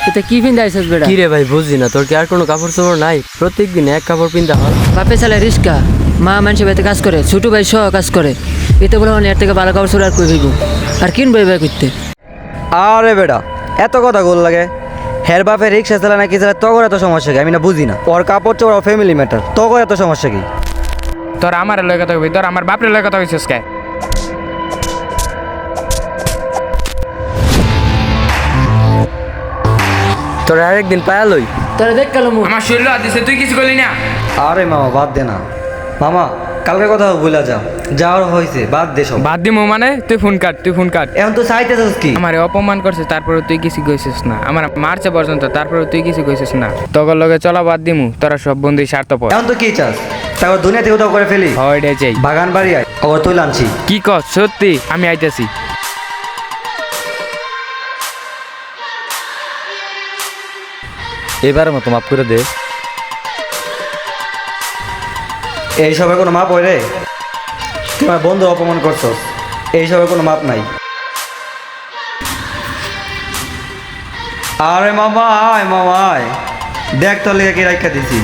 এটা কি পিন্দা আইছিস বেটা? কি রে ভাই বুঝি না, তোর কি আর কোনো কাপড় চোপড় নাই? প্রত্যেকদিন এক কাপড় পিন্দা হয়। বাপে চালে রিস্কা, মা মানুষের বাড়িতে কাজ করে, ছোট ভাই সহ কাজ করে। এতে বলে মানে এর থেকে ভালো কাপড় চোপড় আর কই হইব? আর কিনবো এবার করতে? আরে বেটা এত কথা গোল লাগে। হের বাপে রিক্সা চালায় না কি চালায় তখন এত সমস্যা কি? আমি না বুঝি না। ওর কাপড় চোপড় ফ্যামিলি ম্যাটার, তখন এত সমস্যা কি? তোর আমার লয় কথা কইবি, তোর আমার বাপের লয় কথা কইছিস কে? তোর আরেকদিন পায়ালই। তোরা দেখ কালো মুখ। আমার শরীর দিছে, তুই কিছু করলি না। আরে মামা বাদ দে না। মামা কালকে কথা ভুলা যা, যাওয়ার হয়েছে বাদ দে সব। বাদ দিমু মানে তুই ফোন কাট, তুই ফোন কাট। এখন তো চাইতেছিস কি? আমার অপমান করছে, তারপরে তুই কিছু কইছিস না। আমার মারছে পর্যন্ত, তারপরে তুই কিছু কইছিস না। তখন লগে চলা বাদ দিমু, তোরা সব বন্ধুই স্বার্থপর। এখন তো কি চাস? তারপর দুনিয়া থেকে উদাও করে ফেলি? হয় রে চাই। বাগান বাড়ি আয়, আবার তুই আনছি। কি কস সত্যি? আমি আইতাছি। এবারের মতো মাফ করে দে। এইসবের কোনো মাপ হয় রে? তোমার বন্ধু অপমান করছো, এইসবের কোনো মাপ নাই। আরে মামা আয়, মামা আয়, দেখ তোর লেগে কি রাখা দিছি।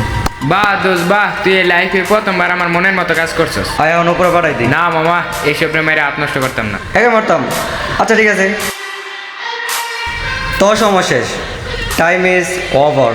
বাহ দোষ বাহ, তুই এই লাইফে প্রথমবার আমার মনের মতো কাজ করছস। আয় এখন উপরে পাঠাই দিই। না মামা, এইসব মেরে হাত নষ্ট করতাম না। একে মারতাম। আচ্ছা ঠিক আছে, তোর সময় শেষ, টাইম ইজ ওভার।